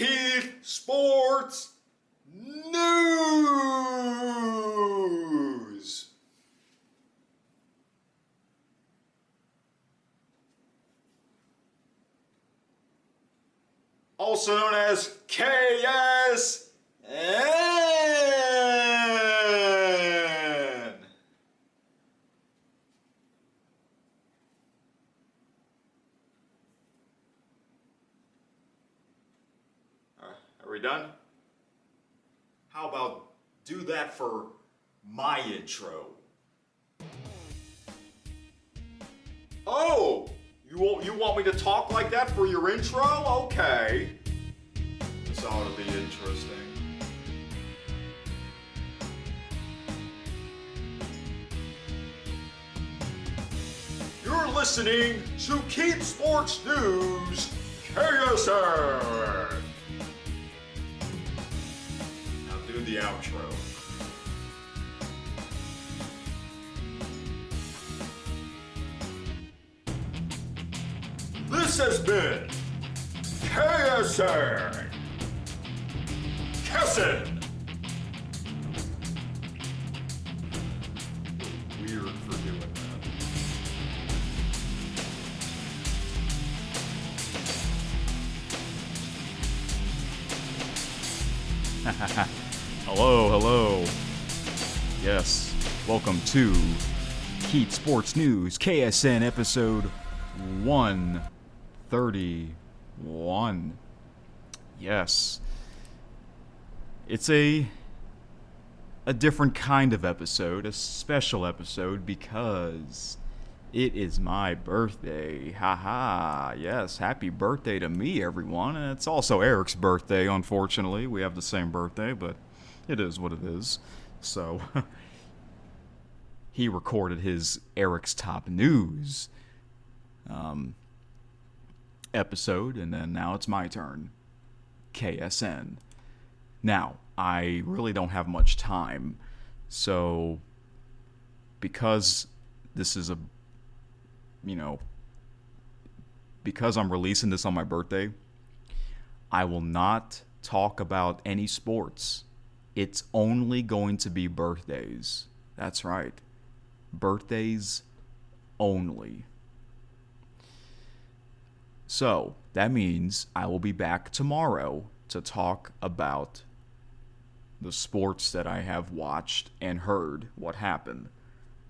Keith Sports News. Also known as KSN. Are we done? How about do that for my intro? Oh! You want me to talk like that for your intro? Okay. This ought to be interesting. You're listening to Keith Sports News, KSN. Now do the outro. This has been KSN. KSN. Weird for doing that. Hello. Yes, welcome to Keith Sports News, KSN episode 131. Yes. It's a different kind of episode, a special episode, because it is my birthday. Haha. Yes, happy birthday to me, everyone. And it's also Eric's birthday, unfortunately. We have the same birthday, but it is what it is. So, he recorded his Eric's Top News episode, and then now it's my turn. KSN. Now, I really don't have much time, so because this is because I'm releasing this on my birthday, I will not talk about any sports. It's only going to be birthdays. That's right. Birthdays only. So, that means I will be back tomorrow to talk about the sports that I have watched and heard what happened.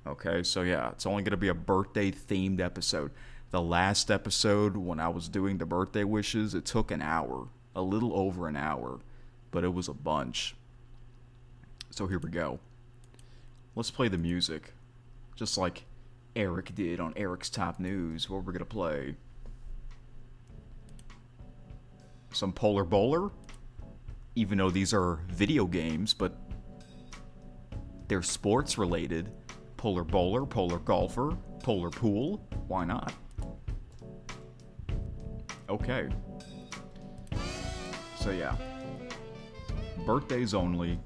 Okay, so yeah, it's only going to be a birthday-themed episode. The last episode, when I was doing the birthday wishes, it took an hour. A little over an hour. But it was a bunch. So here we go. Let's play the music. Just like Eric did on Eric's Top News. What we're going to play? Some Polar Bowler, even though these are video games, but they're sports related. Polar Bowler, Polar Golfer, Polar Pool, why not? Okay. So yeah, birthdays only.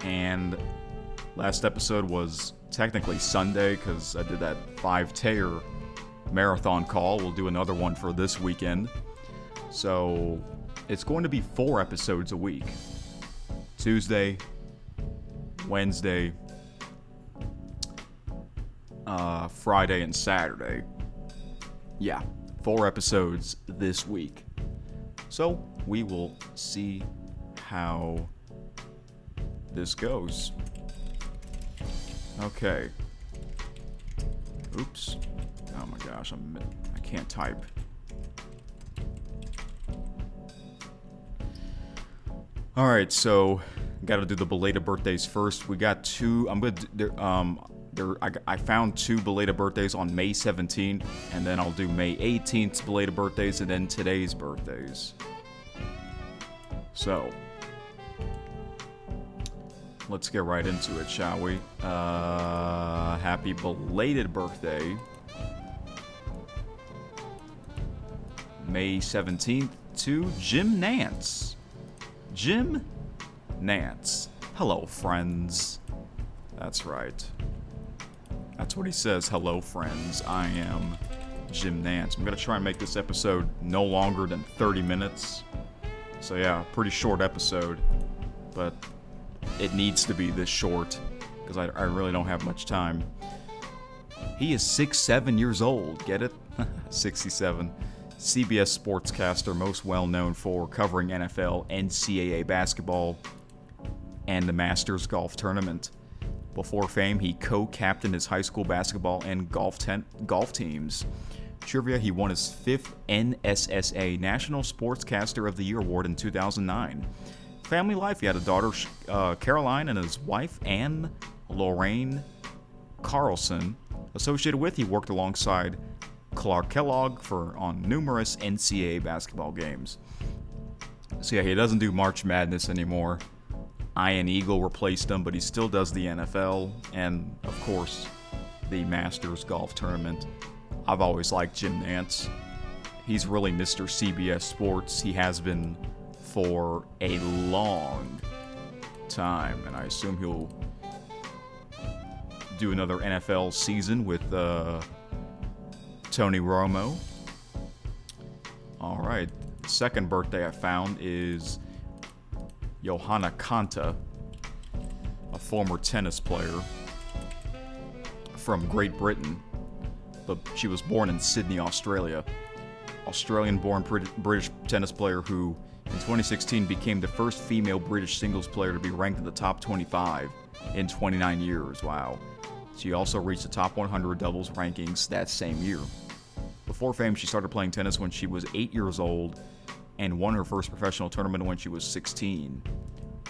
And last episode was technically Sunday because I did that 5-tear marathon call. We'll do another one for this weekend. So it's going to be 4 episodes a week. Tuesday, Wednesday, Friday, and Saturday. Yeah, 4 episodes this week. So we will see how this goes. Okay. Oops. Oh my gosh, I can't type. All right, so got to do the belated birthdays first. We got 2. I found 2 belated birthdays on May 17th, and then I'll do May 18th's belated birthdays, and then today's birthdays. So let's get right into it, shall we? Happy belated birthday, May 17th, to Jim Nantz. Jim Nantz. Hello, friends. That's right. That's what he says. Hello, friends. I am Jim Nantz. I'm going to try and make this episode no longer than 30 minutes. So yeah, pretty short episode, but it needs to be this short because I really don't have much time. He is 6'7" years old, get it? 67. CBS sportscaster, most well known for covering NFL, NCAA basketball, and the Masters golf tournament. Before fame, he co-captained his high school basketball and golf teams. Trivia, he won his 5th NSSA National Sportscaster of the Year award in 2009. Family life, he had a daughter, Caroline, and his wife, Anne Lorraine Carlson. Associated with, he worked alongside Clark Kellogg on numerous NCAA basketball games. So yeah, he doesn't do March Madness anymore. Ian Eagle replaced him, but he still does the NFL and, of course, the Masters golf tournament. I've always liked Jim Nantz. He's really Mr. CBS Sports. He has been for a long time, and I assume he'll do another NFL season with Tony Romo. All right, second birthday I found is Johanna Konta, a former tennis player from Great Britain, but she was born in Sydney, Australia. Australian-born British tennis player who, in 2016, became the first female British singles player to be ranked in the top 25 in 29 years. Wow. She also reached the top 100 doubles rankings that same year. Before fame, she started playing tennis when she was 8 years old and won her first professional tournament when she was 16.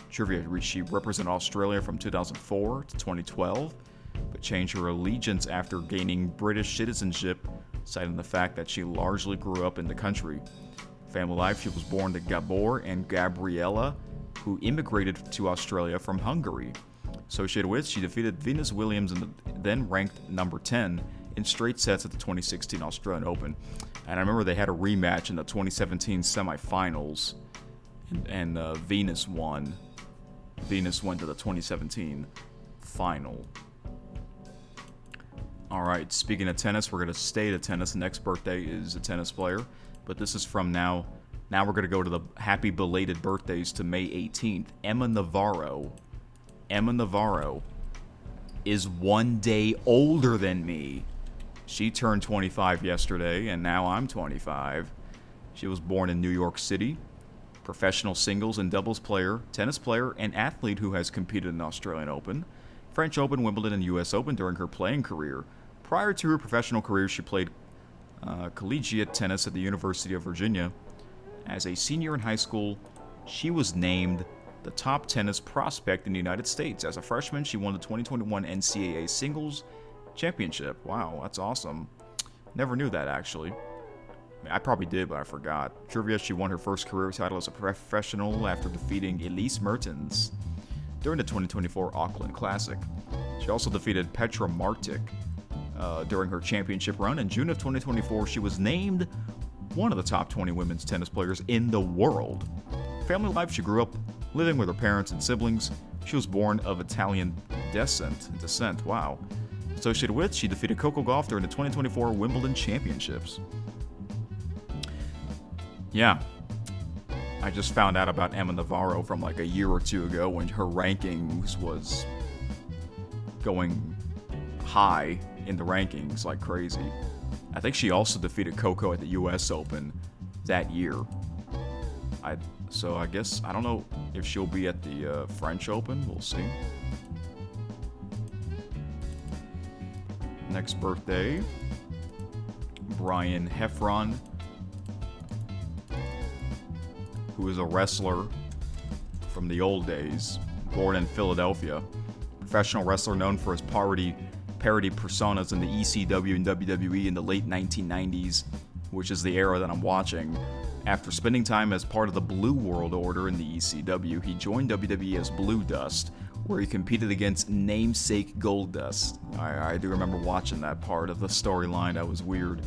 Trivia, she represented Australia from 2004 to 2012, but changed her allegiance after gaining British citizenship, citing the fact that she largely grew up in the country. Family life, she was born to Gabor and Gabriela, who immigrated to Australia from Hungary. Associated with, she defeated Venus Williams in the then ranked number 10 in straight sets at the 2016 Australian Open. And I remember they had a rematch in the 2017 semifinals, and Venus won. Venus went to the 2017 final. All right, speaking of tennis, we're going to stay to tennis. The next birthday is a tennis player, but this is from now. Now we're going to go to the happy belated birthdays to May 18th. Emma Navarro. Emma Navarro is 1 day older than me. She turned 25 yesterday, and now I'm 25. She was born in New York City. Professional singles and doubles player, tennis player, and athlete who has competed in the Australian Open, French Open, Wimbledon, and U.S. Open during her playing career. Prior to her professional career, she played collegiate tennis at the University of Virginia. As a senior in high school, she was named the top tennis prospect in the United States. As a freshman, she won the 2021 NCAA Singles Championship. Wow, that's awesome. Never knew that, actually. I probably did, but I forgot. Trivia, she won her first career title as a professional after defeating Elise Mertens during the 2024 Auckland Classic. She also defeated Petra Martic during her championship run. In June of 2024, she was named one of the top 20 women's tennis players in the world. Family life, she grew up living with her parents and siblings. She was born of Italian descent. Wow. Associated with, she defeated Coco Gauff during the 2024 Wimbledon Championships. Yeah, I just found out about Emma Navarro from like a year or two ago when her rankings was going high in the rankings like crazy. I think she also defeated Coco at the U.S. Open that year. So I guess, I don't know if she'll be at the French Open. We'll see. Next birthday, Brian Heffron, who is a wrestler from the old days, born in Philadelphia. Professional wrestler known for his parody personas in the ECW and WWE in the late 1990s, which is the era that I'm watching. After spending time as part of the Blue World Order in the ECW, he joined WWE as Blue Dust, where he competed against namesake Goldust. I do remember watching that part of the storyline. That was weird.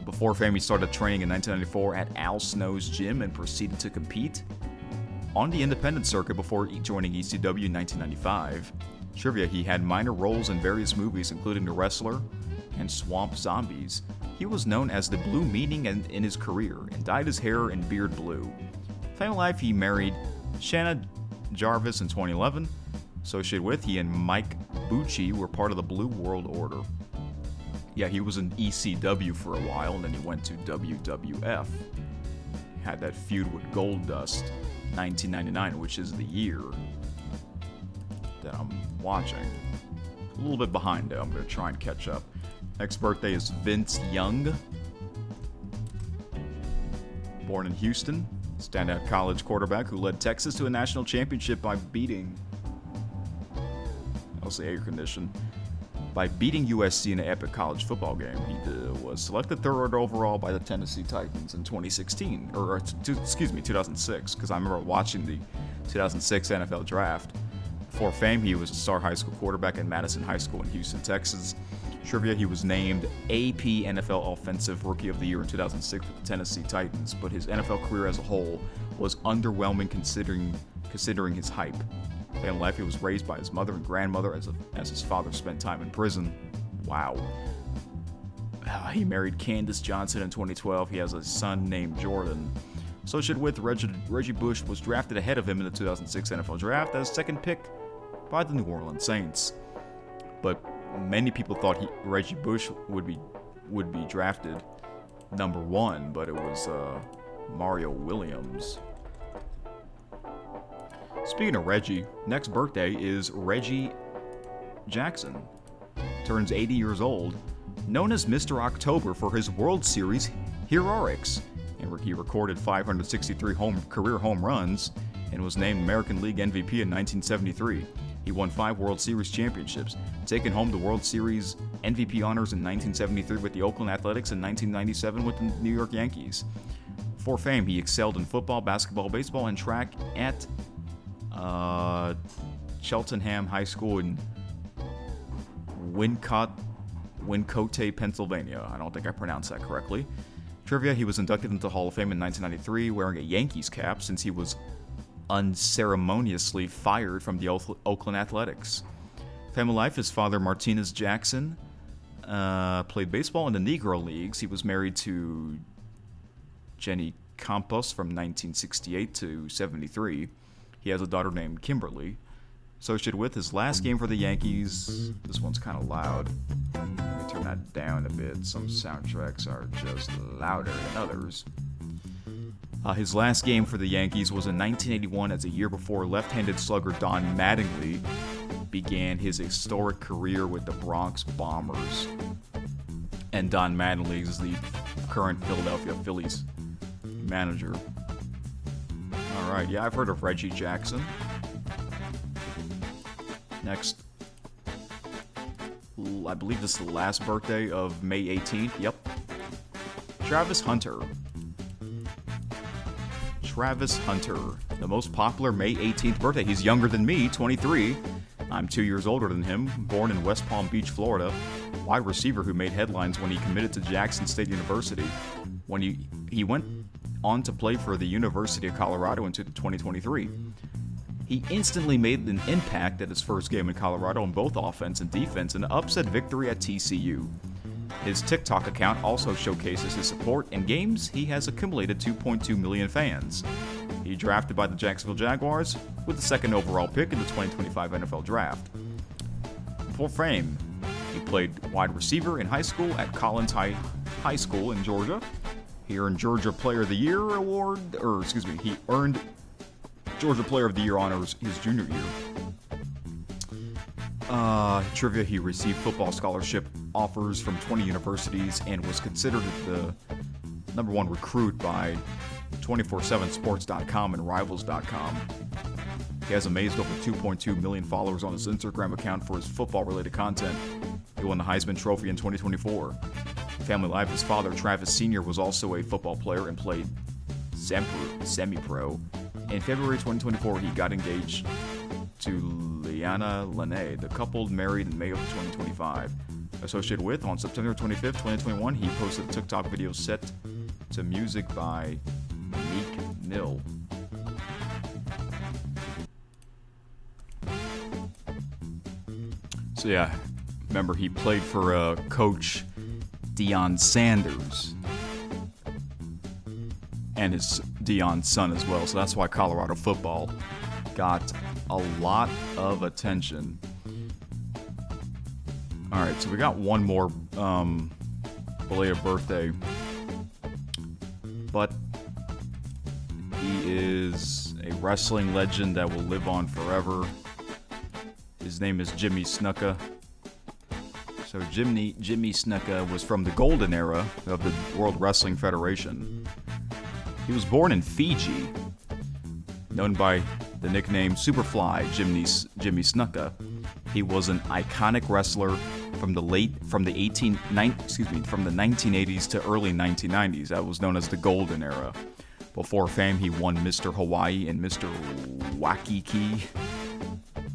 Before fame, he started training in 1994 at Al Snow's gym and proceeded to compete on the independent circuit before joining ECW in 1995. Trivia, he had minor roles in various movies, including The Wrestler, and Swamp Zombies. He was known as the Blue Meaning in his career and dyed his hair and beard blue. Family life, he married Shanna Jarvis in 2011. Associated with, he and Mike Bucci were part of the Blue World Order. Yeah, he was in ECW for a while, and then he went to WWF. He had that feud with Goldust, 1999, which is the year that I'm watching. A little bit behind, though. I'm going to try and catch up. Next birthday is Vince Young. Born in Houston, standout college quarterback who led Texas to a national championship by beating... I'll say air condition. By beating USC in an epic college football game. He was selected third overall by the Tennessee Titans in 2016. Or, 2006, because I remember watching the 2006 NFL Draft. Before fame, he was a star high school quarterback at Madison High School in Houston, Texas. Trivia, he was named AP NFL Offensive Rookie of the Year in 2006 with the Tennessee Titans, but his NFL career as a whole was underwhelming considering his hype. In life, he was raised by his mother and grandmother as his father spent time in prison. Wow. He married Candace Johnson in 2012. He has a son named Jordan. Associated with, Reggie Bush was drafted ahead of him in the 2006 NFL Draft as second pick by the New Orleans Saints. But many people thought Reggie Bush would be drafted number 1, but it was Mario Williams. Speaking of Reggie, next birthday is Reggie Jackson. Turns 80 years old, known as Mr. October for his World Series heroics. And he recorded 563 career home runs and was named American League MVP in 1973. He won 5 World Series championships, taking home the World Series MVP honors in 1973 with the Oakland Athletics and 1997 with the New York Yankees. For fame, he excelled in football, basketball, baseball, and track at Cheltenham High School in Wincote, Pennsylvania. I don't think I pronounced that correctly. Trivia, he was inducted into the Hall of Fame in 1993 wearing a Yankees cap since he was unceremoniously fired from the Oakland Athletics. Family life, his father Martinez Jackson played baseball in the Negro Leagues. He was married to Jenny Campos from 1968 to 73. He has a daughter named Kimberly. Associated with, his last game for the Yankees. This one's kind of loud. Let me turn that down a bit. Some soundtracks are just louder than others. His last game for the Yankees was in 1981, as a year before left-handed slugger Don Mattingly began his historic career with the Bronx Bombers. And Don Mattingly is the current Philadelphia Phillies manager. Alright, yeah, I've heard of Reggie Jackson. Next, I believe this is the last birthday of May 18th. Yep. Travis Hunter. Travis Hunter, the most popular May 18th birthday. He's younger than me, 23. I'm 2 years older than him. Born in West Palm Beach, Florida. Wide receiver who made headlines when he committed to Jackson State University. When he went on to play for the University of Colorado into 2023. He instantly made an impact at his first game in Colorado on both offense and defense in an upset victory at TCU. His TikTok account also showcases his support. In games, he has accumulated 2.2 million fans. He drafted by the Jacksonville Jaguars with the second overall pick in the 2025 NFL Draft. For fame, he played wide receiver in high school at Collins High School in Georgia. He earned Georgia Player of the Year award, he earned Georgia Player of the Year honors his junior year. Trivia, he received football scholarship offers from 20 universities and was considered the number 1 recruit by 247sports.com and rivals.com. He has amazed over 2.2 million followers on his Instagram account for his football-related content. He won the Heisman Trophy in 2024. Family life, his father, Travis Sr., was also a football player and played semi-pro. In February 2024, he got engaged to Liana Lene. The couple married in May of 2025. Associated with, on September 25th, 2021, he posted a TikTok video set to music by Meek Mill. So yeah, remember he played for Coach Deion Sanders. And his Deion's son as well. So that's why Colorado football got a lot of attention. All right, so we got one more belated birthday. But he is a wrestling legend that will live on forever. His name is Jimmy Snuka. So Jimmy Snuka was from the golden era of the World Wrestling Federation. He was born in Fiji, known by the nickname Superfly Jimmy Snuka. He was an iconic wrestler from the 1980s to early 1990s. That was known as the golden era. Before fame, he won Mr. Hawaii and Mr. Waikiki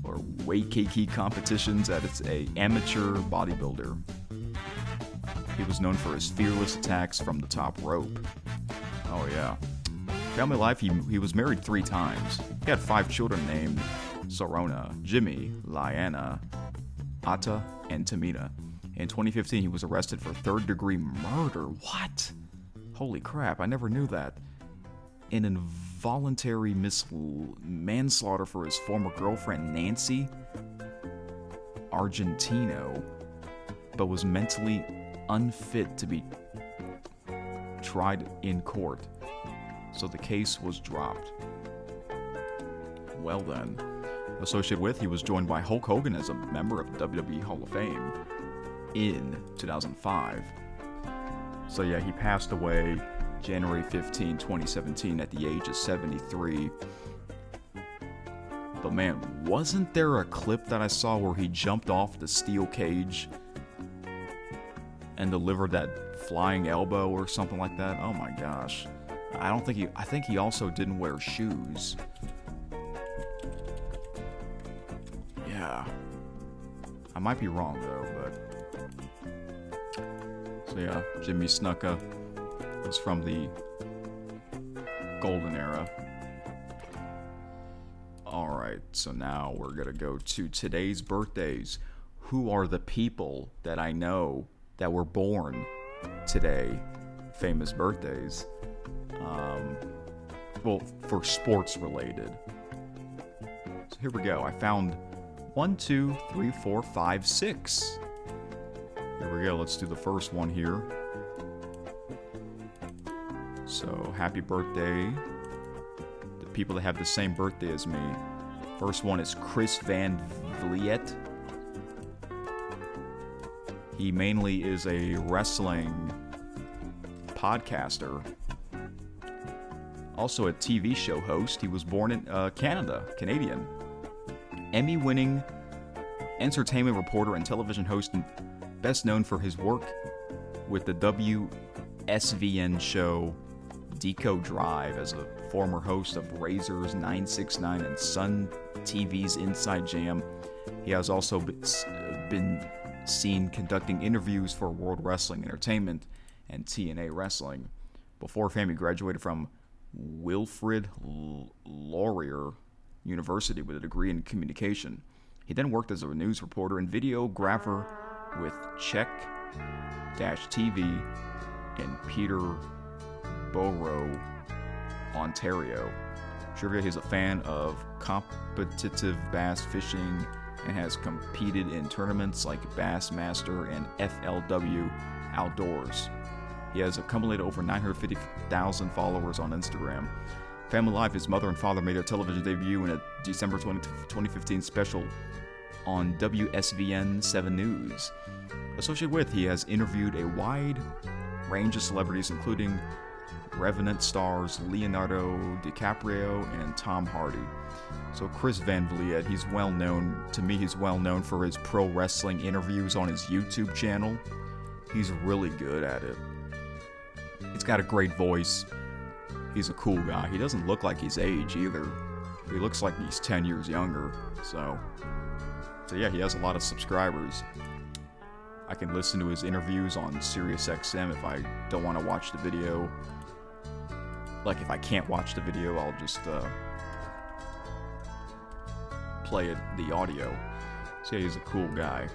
or Waikiki competitions as an amateur bodybuilder. He was known for his fearless attacks from the top rope. Oh yeah. Family life, he was married 3 times. He had 5 children named Sorona, Jimmy, Liana, Ata, and Tamina. In 2015, he was arrested for 3rd-degree murder. What? Holy crap, I never knew that. An involuntary manslaughter for his former girlfriend, Nancy Argentino, but was mentally unfit to be tried in court. So the case was dropped. Well then. Associated with, he was joined by Hulk Hogan as a member of the WWE Hall of Fame in 2005. So yeah, he passed away January 15, 2017 at the age of 73. But man, wasn't there a clip that I saw where he jumped off the steel cage and delivered that flying elbow or something like that? Oh my gosh. I think he also didn't wear shoes. Yeah. I might be wrong though, but so yeah, Jimmy Snuka was from the golden era. Alright, so now we're gonna go to today's birthdays. Who are the people that I know that were born today? Famous birthdays. Well, for sports related. So here we go. I found 1, 2, 3, 4, 5, 6. Here we go. Let's do the first one here. So, happy birthday. The people that have the same birthday as me. First one is Chris Van Vliet. He mainly is a wrestling podcaster. Also a TV show host. He was born in Canadian. Emmy-winning entertainment reporter and television host, and best known for his work with the WSVN show Deco Drive as a former host of Razor's 969 and Sun TV's Inside Jam. He has also been seen conducting interviews for World Wrestling Entertainment and TNA Wrestling. Before fame, he graduated from Wilfrid Laurier University with a degree in communication. He then worked as a news reporter and videographer with Check-TV in Peterborough, Ontario. Trivia: he's a fan of competitive bass fishing and has competed in tournaments like Bassmaster and FLW Outdoors. He has accumulated over 950,000 followers on Instagram. Family life: his mother and father made their television debut in a December 2015 special on WSVN 7 News. Associated with, he has interviewed a wide range of celebrities, including Revenant stars Leonardo DiCaprio and Tom Hardy. So Chris Van Vliet, he's well known for his pro wrestling interviews on his YouTube channel. He's really good at it. He's got a great voice. He's a cool guy. He doesn't look like his age either. He looks like he's 10 years younger. So yeah, he has a lot of subscribers. I can listen to his interviews on SiriusXM if I don't want to watch the video. Like, if I can't watch the video, I'll just play the audio. So yeah, he's a cool guy.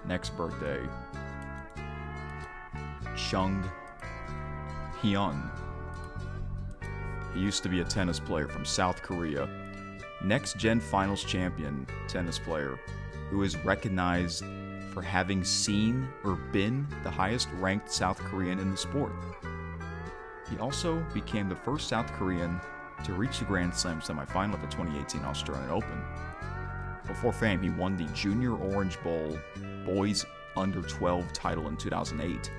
Next birthday. Chung Hyeon. He used to be a tennis player from South Korea. Next gen finals champion tennis player who is recognized for having seen or been the highest ranked South Korean in the sport. He also became the first South Korean to reach the Grand Slam semifinal at the 2018 Australian Open. Before fame, he won the Junior Orange Bowl Boys Under 12 title in 2008.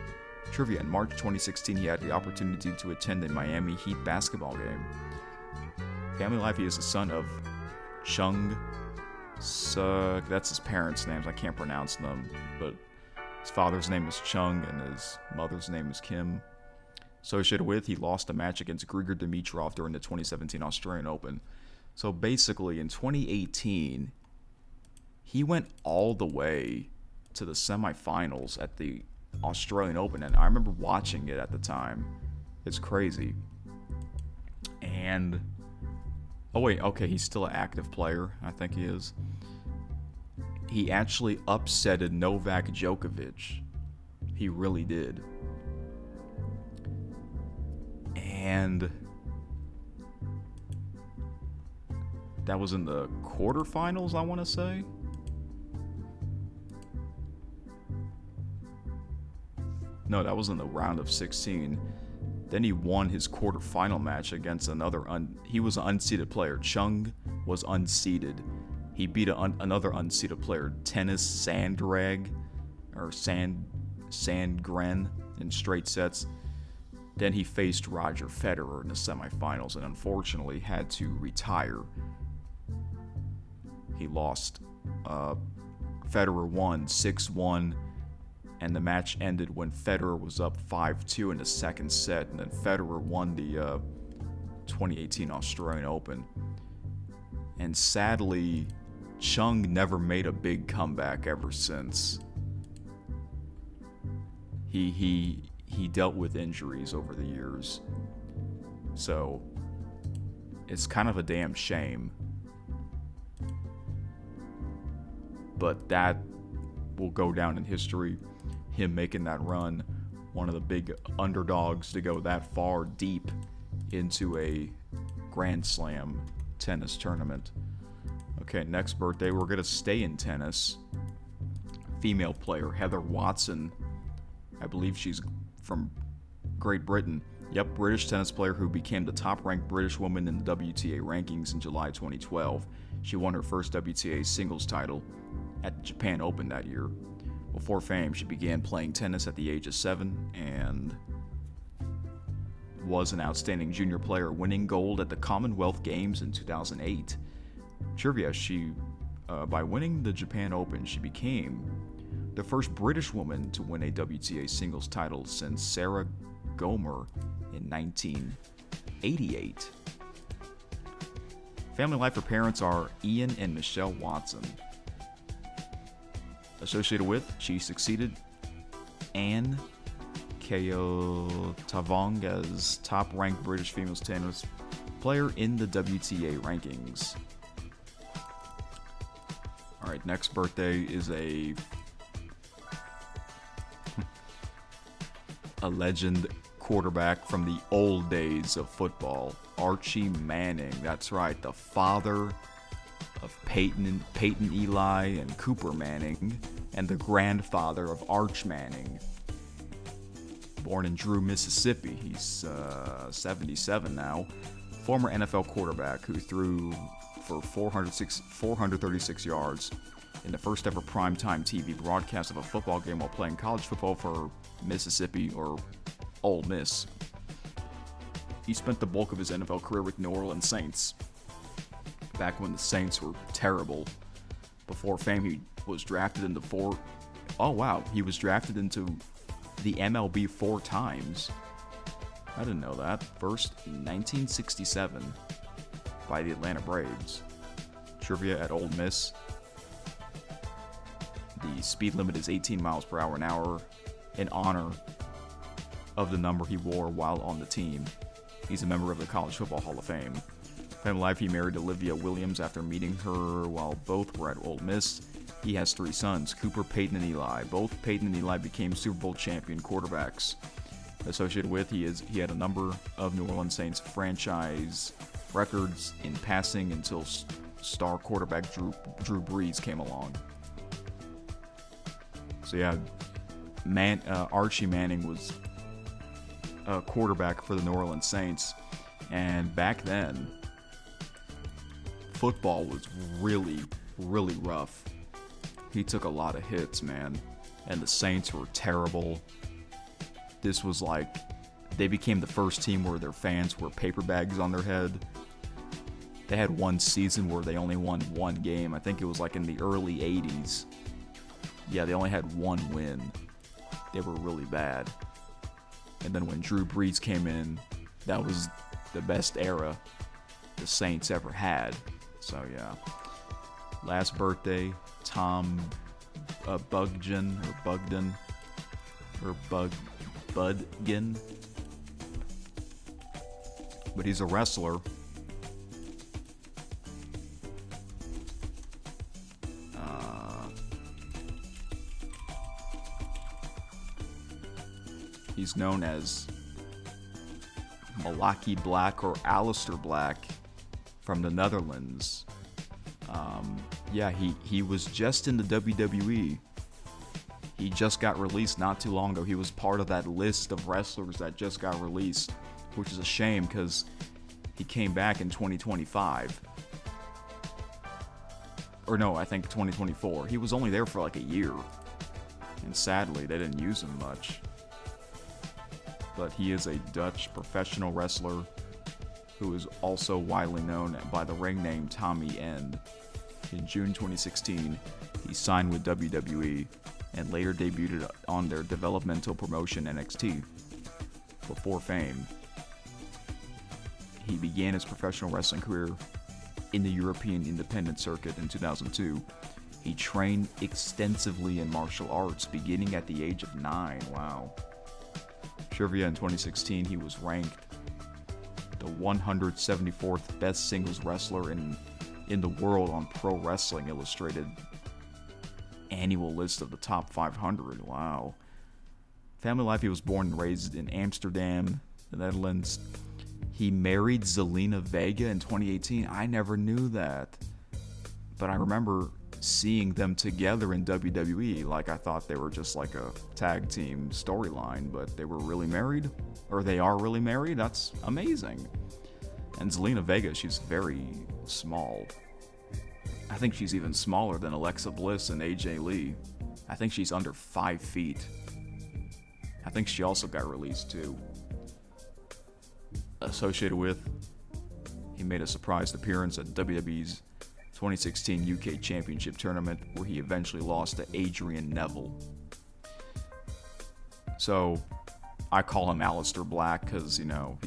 Trivia: in March 2016, he had the opportunity to attend a Miami Heat basketball game. Family life: he is the son of Chung Suk. That's his parents' names. I can't pronounce them, but his father's name is Chung and his mother's name is Kim. Associated with, he lost a match against Grigor Dimitrov during the 2017 Australian Open. So basically, in 2018, he went all the way to the semifinals at the Australian Open, and I remember watching it at the time. It's crazy. And oh wait, okay, he's still an active player. I think he is. He actually upsetted Novak Djokovic. He really did. And that was in the quarterfinals, I want to say. No, that was in the round of 16. Then he won his quarterfinal match against another he was an unseeded player. Chung was unseeded. He beat another unseeded player, Tennis Sandgren, in straight sets. Then he faced Roger Federer in the semifinals and unfortunately had to retire. He lost. Federer won 6-1. And the match ended when Federer was up 5-2 in the second set, and then Federer won the 2018 Australian Open. And sadly, Chung never made a big comeback ever since. He dealt with injuries over the years, so it's kind of a damn shame. But that will go down in history. Him making that run, one of the big underdogs to go that far deep into a Grand Slam tennis tournament. Okay, next birthday, we're going to stay in tennis. Female player, Heather Watson. I believe she's from Great Britain. Yep, British tennis player who became the top-ranked British woman in the WTA rankings in July 2012. She won her first WTA singles title at the Japan Open that year. Before fame, she began playing tennis at the age of 7 and was an outstanding junior player, winning gold at the Commonwealth Games in 2008. Trivia: by winning the Japan Open, she became the first British woman to win a WTA singles title since Sarah Gomer in 1988. Family life: her parents are Ian and Michelle Watson. Associated with, she succeeded Anne Keotavong as top-ranked British female tennis player in the WTA rankings. Alright, next birthday is a legend quarterback from the old days of football, Archie Manning. That's right, the father of Peyton Eli and Cooper Manning, and the grandfather of Arch Manning. Born in Drew, Mississippi, he's 77 now. Former NFL quarterback who threw for 436 yards in the first ever primetime TV broadcast of a football game while playing college football for Mississippi, or Ole Miss. He spent the bulk of his NFL career with New Orleans Saints, back when the Saints were terrible. Before fame, he was drafted into he was drafted into the MLB 4 times. I didn't know that. First, in 1967, by the Atlanta Braves. Trivia: at Ole Miss, the speed limit is 18 miles per hour an hour, in honor of the number he wore while on the team. He's a member of the College Football Hall of Fame. Family life: he married Olivia Williams after meeting her while both were at Ole Miss. He has 3 sons, Cooper, Peyton, and Eli. Both Peyton and Eli became Super Bowl champion quarterbacks. Associated with, he had a number of New Orleans Saints franchise records in passing until star quarterback Drew Brees came along. So yeah, Archie Manning was a quarterback for the New Orleans Saints, and back then, football was really, really rough. He took a lot of hits, man, and the Saints were terrible. This was like, they became the first team where their fans wore paper bags on their head. They had one season where they only won 1 game. I think it was like in the early 80s. Yeah, they only had 1 win. They were really bad. And then when Drew Brees came in, that was the best era the Saints ever had. So yeah. Last birthday, Tom Büdgen Büdgen. But he's a wrestler. He's known as Malaki Black or Alistair Black from the Netherlands. Yeah, he was just in the WWE. He just got released not too long ago. He was part of that list of wrestlers that just got released, which is a shame because he came back in 2025. Or no, I think 2024. He was only there for like a year. And sadly, they didn't use him much. But he is a Dutch professional wrestler who is also widely known by the ring name Tommy End. In June 2016, he signed with WWE and later debuted on their developmental promotion NXT. Before Fame, he began his professional wrestling career in the European independent circuit in 2002. He trained extensively in martial arts beginning at the age of 9. Wow. Trivia: in 2016, he was ranked the 174th best singles wrestler in the world on Pro Wrestling Illustrated annual list of the top 500. Wow. Family life: he was born and raised in Amsterdam, the Netherlands. He married Zelina Vega in 2018. I never knew that. But I remember seeing them together in WWE. Like, I thought they were just like a tag team storyline, but they were really married? Or they are really married? That's amazing. And Zelina Vega, she's very small. I think she's even smaller than Alexa Bliss and AJ Lee. I think she's under 5 feet. I think she also got released too. Associated with, he made a surprise appearance at WWE's 2016 UK Championship Tournament, where he eventually lost to Adrian Neville. So, I call him Alistair Black because, you know,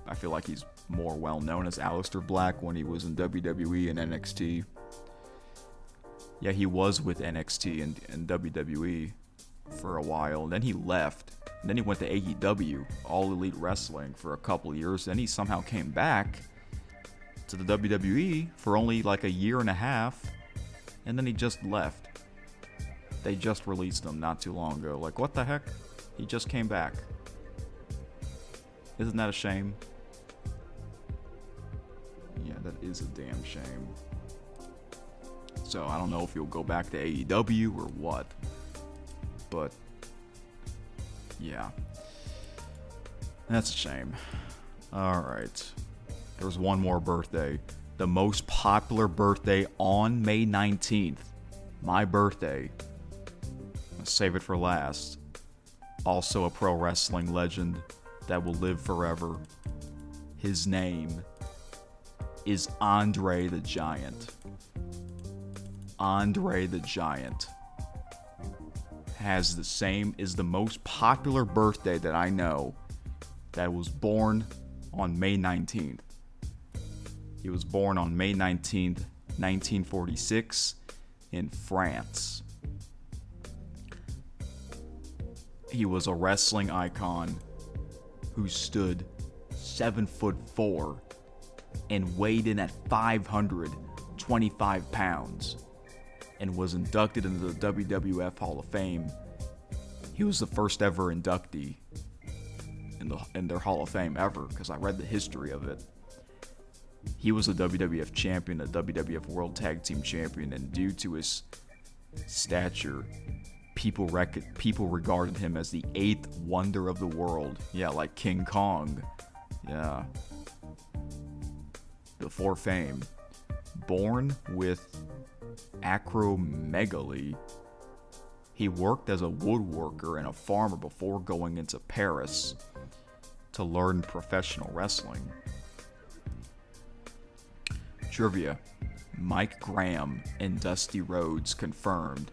I feel like he's more well known as Alistair Black when he was in WWE and NXT. Yeah, he was with NXT and WWE for a while, and then he left. And then he went to AEW, All Elite Wrestling, for a couple of years. Then he somehow came back to the WWE for only like a year and a half, and then he just left. They just released him not too long ago. Like, what the heck? He just came back. Isn't that a shame? Yeah, that is a damn shame. So I don't know if he'll go back to AEW or what, but yeah, that's a shame. Alright, there's one more birthday. The most popular birthday on May 19th. My birthday. Let's save it for last. Also a pro wrestling legend that will live forever. His name is Andre the Giant. Andre the Giant is the most popular birthday that I know that was born on May 19th. He was born on May 19th, 1946 in France. He was a wrestling icon who stood 7'4" and weighed in at 525 pounds. and was inducted into the WWF Hall of Fame. He was the first ever inductee in their Hall of Fame ever, because I read the history of it. He was a WWF champion, a WWF World Tag Team champion, and due to his stature, people regarded him as the 8th wonder of the world. Yeah, like King Kong. Yeah. Before fame. Born with acromegaly, he worked as a woodworker and a farmer before going into Paris to learn professional wrestling. Trivia: Mike Graham and Dusty Rhodes confirmed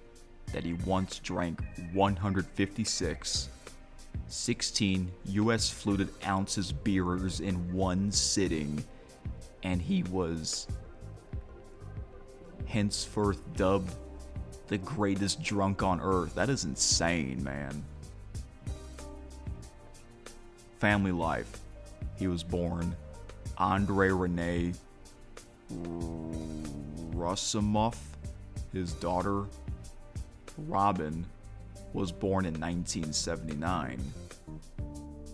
that he once drank 156 16 U.S. fluted ounces beers in one sitting, and he was henceforth dubbed the greatest drunk on earth. That is insane, man. Family life. He was born Andre Rene Russimoff. His daughter Robin was born in 1979.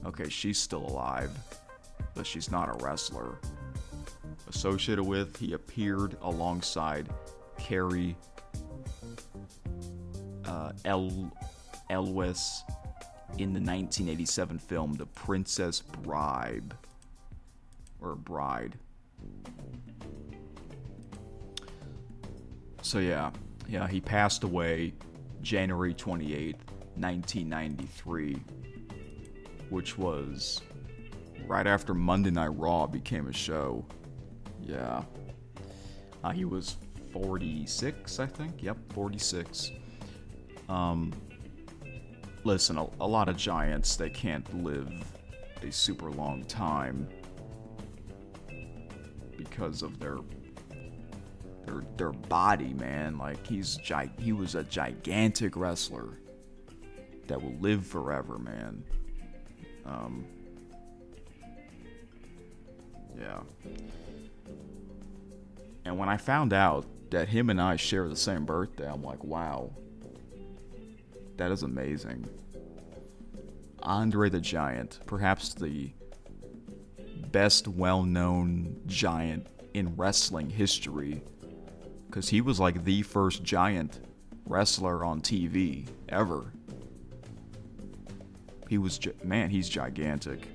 Okay, she's still alive, but she's not a wrestler. Associated with, he appeared alongside Carrie Elwes in the 1987 film The Princess Bride. So yeah, he passed away January 28th, 1993, which was right after Monday Night Raw became a show. Yeah. He was 46, I think. Yep, 46. Listen, a lot of giants, they can't live a super long time because of their body, man. Like, he was a gigantic wrestler that will live forever, man. Yeah. And when I found out that him and I share the same birthday, I'm like, wow, that is amazing. Andre the Giant, perhaps the best well-known giant in wrestling history, because he was like the first giant wrestler on TV ever. He was, man, he's gigantic.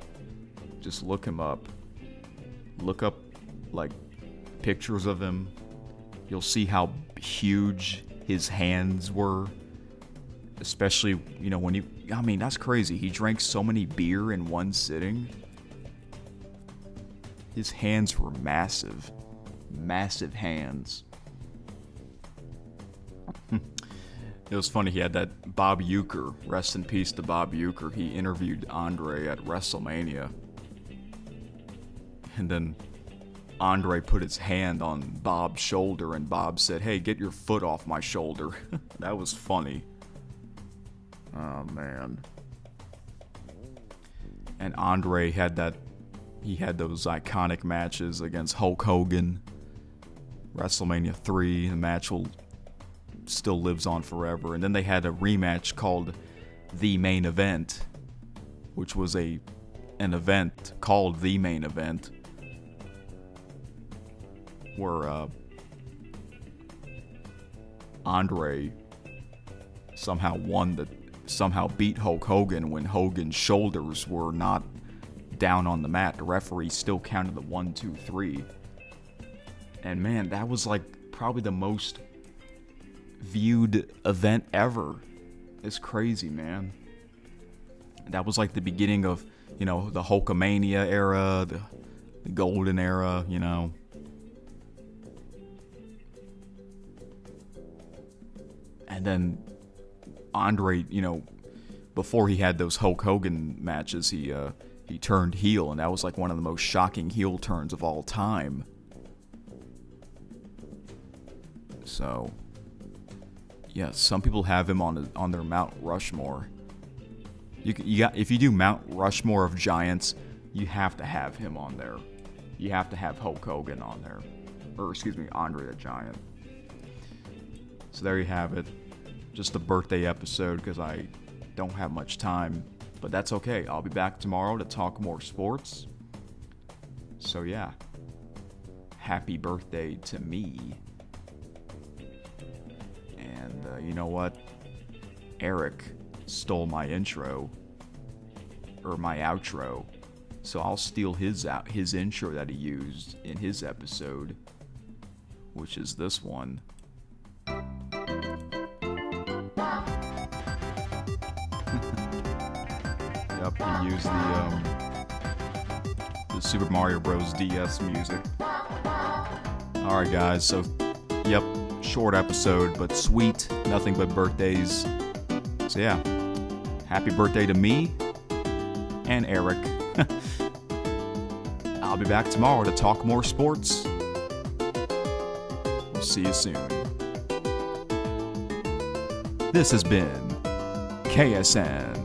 Just look him up. Look up, like, pictures of him. You'll see how huge his hands were. Especially, when he... I mean, that's crazy. He drank so many beer in one sitting. His hands were massive. Massive hands. It was funny, he had that Bob Uecker, rest in peace to Bob Uecker. He interviewed Andre at WrestleMania. And then Andre put his hand on Bob's shoulder, and Bob said, "Hey, get your foot off my shoulder." That was funny. Oh, man. And Andre had those iconic matches against Hulk Hogan. WrestleMania 3, the match still lives on forever. And then they had a rematch called The Main Event, which was an event called The Main Event, where Andre somehow beat Hulk Hogan when Hogan's shoulders were not down on the mat. The referee still counted the 1, 2, 3. And man, that was like probably the most viewed event ever. It's crazy, man. That was like the beginning of, the Hulkamania era, the golden era, And then Andre, before he had those Hulk Hogan matches, he turned heel, and that was like one of the most shocking heel turns of all time. So, yeah, some people have him on their Mount Rushmore. If you do Mount Rushmore of giants, you have to have him on there. You have to have Hulk Hogan on there, or excuse me, Andre the Giant. So there you have it. Just a birthday episode because I don't have much time. But that's okay. I'll be back tomorrow to talk more sports. So yeah. Happy birthday to me. And you know what? Eric stole my intro. Or my outro. So I'll steal his intro that he used in his episode. Which is this one. Yep, he used the Super Mario Bros. DS music. Alright guys, so yep, short episode, but sweet, nothing but birthdays. So yeah, happy birthday to me and Eric. I'll be back tomorrow to talk more sports. We'll see you soon. This has been KSN.